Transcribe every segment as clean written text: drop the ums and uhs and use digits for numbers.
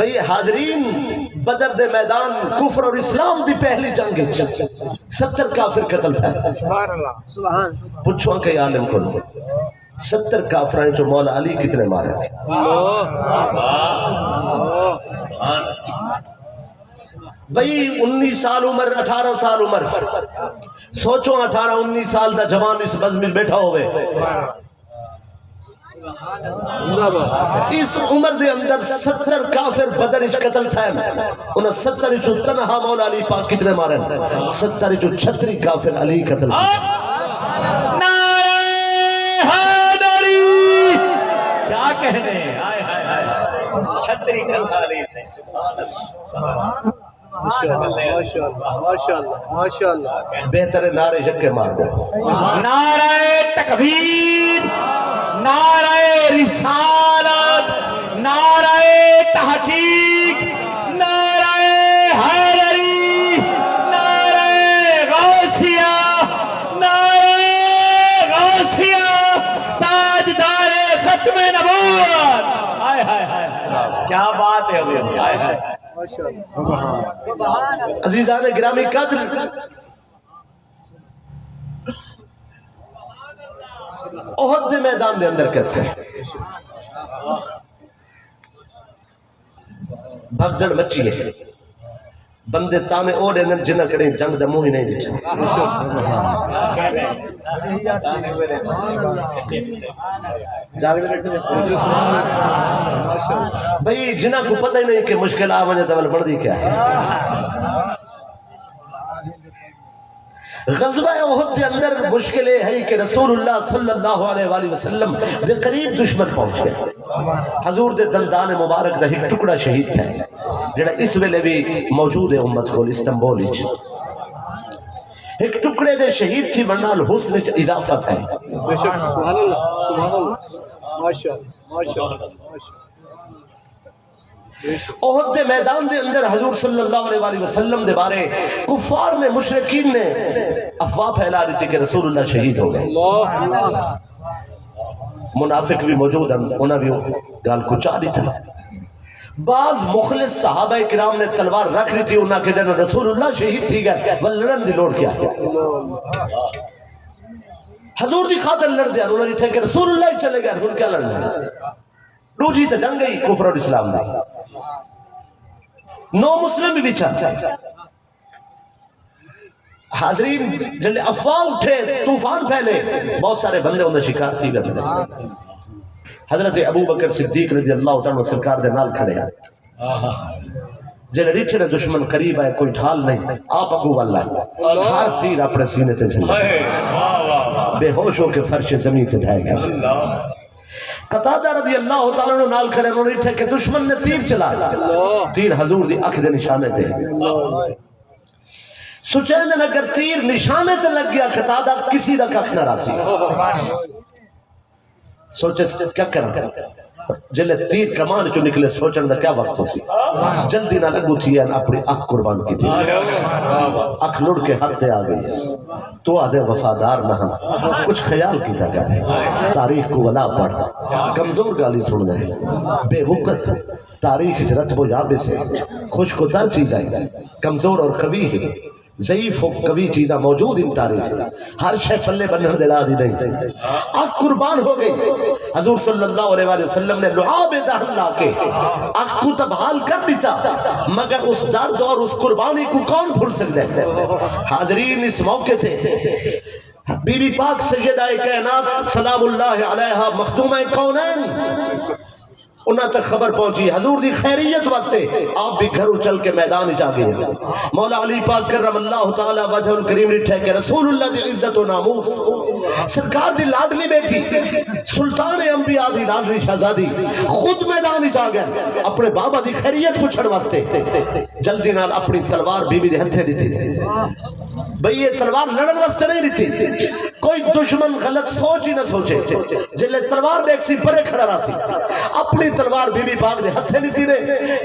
بھئی حاضرین بدر دے میدان کفر اور اسلام دی پہلی جنگ 70 کافر قتل تھا. پوچھو کہ عالم کو 70 کافرائیں جو مولا علی کتنے مارے. بھئی 19 سال عمر 18 سال عمر سوچو 18-19 سال دا جوان اس بزم میں بیٹھا ہوئے. اس عمر دے اندر 70 کافر بدر اچ قتل تھا. انہاں 70 جو تنہا مولا علی پاک کتنے مارے 70 جو 36 کافر علی قتل تھا. نعرہ حیدری کیا کہنے ہائے ہائے ہائے 36 کتل علی سے. ماشاءاللہ بہتر نعرے جگ کے مار دو. نعرہ تکبیر، نعرہ رسالت، نعرہ تحقیق، نعرہ حیدری، نعرہ غوثیہ، نعرہ غوثیہ، تاجدار ختم نبوت. ہائے ہائے ہائے کیا بات ہے ابھی. عزیزان گرامی قدر احد دے میدان دے اندر کہتے ہیں بھگدڑ مچی ہے. بندے تانے اور انہوں جنہ کریں جنگ دا موہی نہیں دیتا. جاگے دے بیٹھے بھئی جنہ کو پتہ ہی نہیں کہ مشکل آوانجہ تول بڑھ دی کیا ہے. غزوہ احد دے اندر مشکلیں ہے کہ رسول اللہ صلی اللہ علیہ وآلہ وسلم دے قریب دشمن پہنچ گئے. حضور دے دندان مبارک دا ہی ٹکڑا شہید تھا جڑا اس ویلے بھی موجود ہے امت کو استنبول وچ. ایک ٹکڑے دے شہید تھی بنال حسن وچ اضافت ہے. بے شک سبحان اللہ سبحان اللہ ماشاءاللہ ماشاءاللہ. احد دے میدان دے اندر حضور صلی اللہ علیہ وآلہ وسلم دے بارے کفار نے مشرکین نے افواہ پھیلا دی تھی کہ رسول اللہ شہید ہو گئے. منافق بھی موجود ہیں انہاں بھی گال کو چاہ دی تھا. بعض مخلص صحابہ کرام نے تلوار رکھ لی تھی انہاں کے دن رسول اللہ شہید تھی گئے ولڑن دی لوڑ کیا حضور دی خاطر لڑ دیا. انہوں نے ٹھیک کہ رسول اللہ چلے گئے انہوں کیا لڑنا دو جی تا جنگ گئی کفر اور اسلام دی. نو مسلم بھی بچھا. حاضرین جلے افواہ اٹھے طوفان پھیلے بہت سارے بندے انہیں شکار تھی گئے. حضرت ابو بکر صدیق رضی اللہ عنہ سرکار دے نال کھڑے ہیں. جلے ریچھڑے دشمن قریب ہے کوئی ڈھال نہیں آپ اگو والا ہر تیر اپنے سینے تے چلے بے ہوش ہو کے فرش زمین تے ڈھائے گا. قتادہ رضی اللہ تعالیٰ عنہ نال کھڑے انہوں نے ٹھے کہ دشمن نے تیر چلا تیر حضور دی آنکھ دے نشانے تھے. سچین نے اگر تیر نشانے تے لگ گیا قتادہ کسی دا کخ نہ راسی. سوچے کیا کرنا جلے تیر کمان جو نکلے سوچن دا کیا وقت سی جلدی نہ لگو تھی اپنی اکھ قربان کی تھی. اکھ لڑ کے ہاتھ آ گئی تو آدھے وفادار نہ کچھ خیال کی تھا گئے تاریخ کو ولا پڑھ کمزور گالی سن دے بے وقت تاریخ رتب و یابے سے خوش کو در چیز آئی کمزور اور قوی ہے ضعیف و قوی چیزاں موجود ان تاریخ ہر شے پلے بننے دلا دی نہیں. آنکھ قربان ہو گئی. حضور صلی اللہ علیہ وآلہ وسلم نے لعاب دہن لا کے آنکھ کو تبحال کر دیتا مگر اس درد اور اس قربانی کو کون بھول سکتے ہیں. حاضرین اس موقع تھے بی بی پاک سیدہ کائنات سلام اللہ علیہا مخدومہ کونین انہاں تک خبر پہنچی حضور دی خیریت واسطے آپ بھی گھروں چل کے میدان اچھا گئے. مولا علی پاک کرم اللہ تعالی وجہ الکریم رٹھے کہ رسول اللہ دی عزت و ناموس سرکار دی لاڈلی بیٹی سلطان انبیاء دی لاڈلی شہزادی خود میدان اچھا گئے اپنے بابا دی خیریت پوچھن واسطے. جلدی نال اپنی تلوار بی بی دے ہتھے دی تھی. بھئی یہ تلوار لڑن واسطے نہیں دیتی کوئی دشمن غلط سوچ ہی نہ سوچے جلے تلوار دیکھ سی پرے کھڑا رہا سی اپنی تلوار بی بی پاک دے ہتھے دیتی نے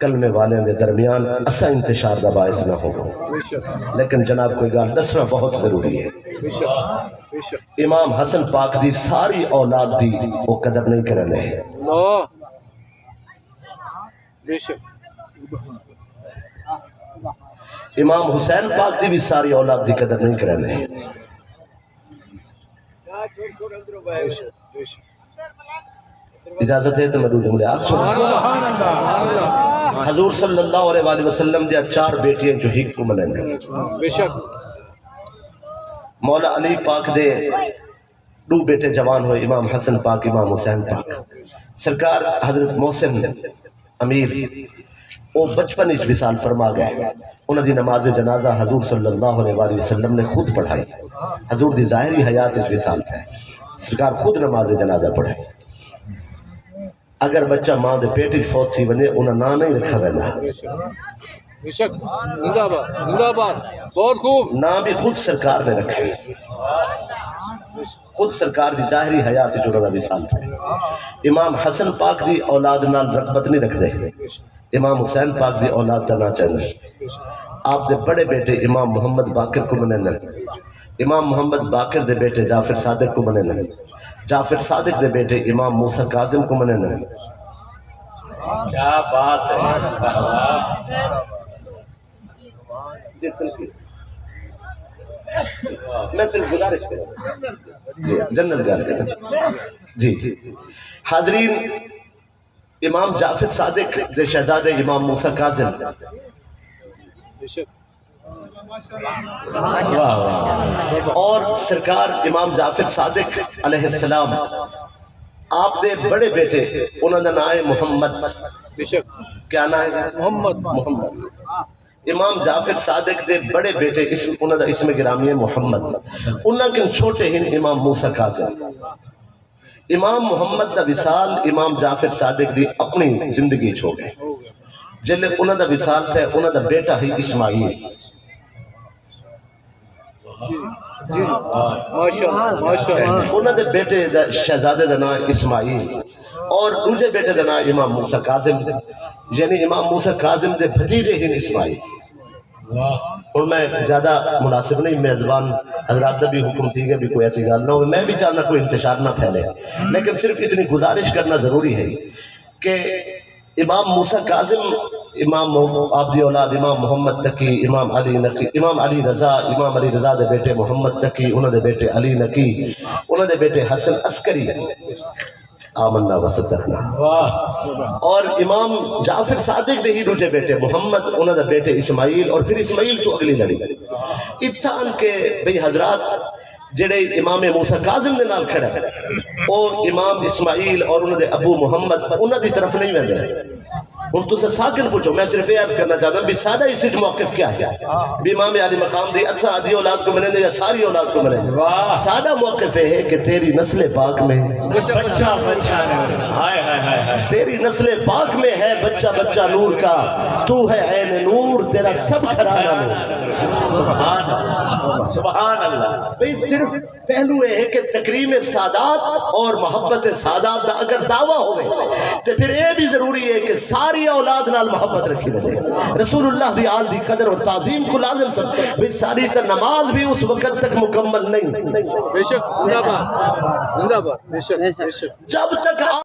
کلمے والے دے درمیان اسا انتشار دا باعث نہ ہو، بے شک لیکن جناب کوئی گل دسنا بہت ضروری ہے۔ بے شک بے شک امام حسن پاک دی ساری اولاد دی وہ قدر نہیں کرنے، اللہ بے شک امام حسین پاک دی بھی ساری اولاد دی قدر نہیں کرنے۔ بے شک بے شک اجازت ہے تو میں دو جملے آپ سنوں۔ سبحان اللہ حضور صلی اللہ علیہ وآلہ وسلم دیا 4 بیٹیاں جو ہی کو ملیں گے۔ بے شک مولا علی پاک دے 2 بیٹے جوان ہوئے، امام حسن پاک امام حسین پاک۔ سرکار حضرت محسن امیر وہ بچپن اچ وصال فرما گئے، انہاں دی نماز جنازہ حضور صلی اللہ علیہ وآلہ وسلم نے خود پڑھائی۔ حضور دی ظاہری حیات اچ وصال تھا، سرکار خود نماز جنازہ پڑھائی۔ اگر بچہ ماں دے پیٹ وچ فوت تھی ونے انہاں نام نہیں رکھا ویندا، بے شک زندہ باد بہت خوب نام بھی خود سرکار نے رکھے، خود سرکار دی ظاہری حیات وچ انہاں دا وصال تھا۔ امام حسن پاک دی اولاد نال رغبت نہیں رکھ دے، امام حسین پاک دی اولاد دا نہ چاہندے۔ آپ دے بڑے بیٹے امام محمد باقر کو منن، امام محمد باقر دے بیٹے جعفر صادق کو منن، جعفر صادق دے بیٹے امام موسیٰ کاظم کو منن۔ کیا بات ہے، میں صرف گزارش کروں جی جنرل گال کریں جی حاضرین، امام جعفر صادق دے شہزادے امام موسیٰ کاظم بے شک اور سرکار امام جعفر صادق علیہ السلام آپ دے بڑے بیٹے انہوں نے نام ہے محمد، بے شک کیا نام ہے؟ محمد محمد۔ امام جعفر صادق دے بڑے بیٹے انہوں نے اسم گرامی ہے محمد، انہوں کے چھوٹے ہیں امام موسیٰ کاظم۔ امام محمد دا وصال امام جعفر صادق دی اپنی زندگی چھو گئے، جلے انہوں دا وصال تھے انہوں دا بیٹا ہی اسماعیل، جی ماشاءاللہ ماشاءاللہ انہوں دے بیٹے دا شہزادے دا نام اسماعیل اور دوجے بیٹے دا نام امام موسیٰ کاظم، یعنی امام موسیٰ کاظم دے بھتیجے ہیں اسماعیل۔ اور میں زیادہ مناسب نہیں، میزبان حضرات دا بھی حکم تھی کہ بھی کوئی ایسی گال نہ ہو، میں بھی چاہنا کوئی انتشار نہ پھیلے، لیکن صرف اتنی گزارش کرنا ضروری ہے کہ امام موسیٰ کاظم امام آپ دی اولاد امام محمد تقی، امام علی نقی، امام علی رضا، امام علی رضا دے بیٹے محمد تقی، انہوں دے بیٹے علی نقی، انہوں دے بیٹے حسن عسکری، آمنا وصدقنا، اور امام جعفر صادق دے ہی دوجے بیٹے محمد، انہوں دے بیٹے اسماعیل، اور پھر اسماعیل تو اگلی لڑی اتھان کے بھئی حضرات جڑے امام موسیٰ کاظم دے نال کھڑا ہے او امام اسماعیل اور انہوں دے ابو محمد انہوں دی طرف نہیں ویندے۔ ان تو سے ساکن پوچھو، میں صرف یہ عرض کرنا چاہتا ہوں بھی سادہ اس وچ موقف کیا ہے بھی امام علی مقام دی اچھا آدھی اولاد کو ملیں دے یا ساری اولاد کو ملیں دے؟ سادہ موقف یہ ہے کہ تیری نسل پاک میں بچہ ہائے ہائے ہائے تیری نسل پاک میں ہے بچہ بچہ نور کا، تو ہے عین نور، تیرا سب گھرانہ نور۔ سبحان اللہ سبحان اللہ۔ بھئی صرف پہلو یہ ہے کہ تکریم سادات اور محبت سادات دا اگر دعویٰ ہوئے تو پھر یہ بھی ضروری ہے کہ ساری اولاد نال محبت رکھی رہے، رسول اللہ دی آل دی قدر اور تعظیم کو لازم سب۔ بھئی ساری تا نماز بھی اس وقت تک مکمل نہیں، بے شک زندہ باد بے شک بے شک جب تک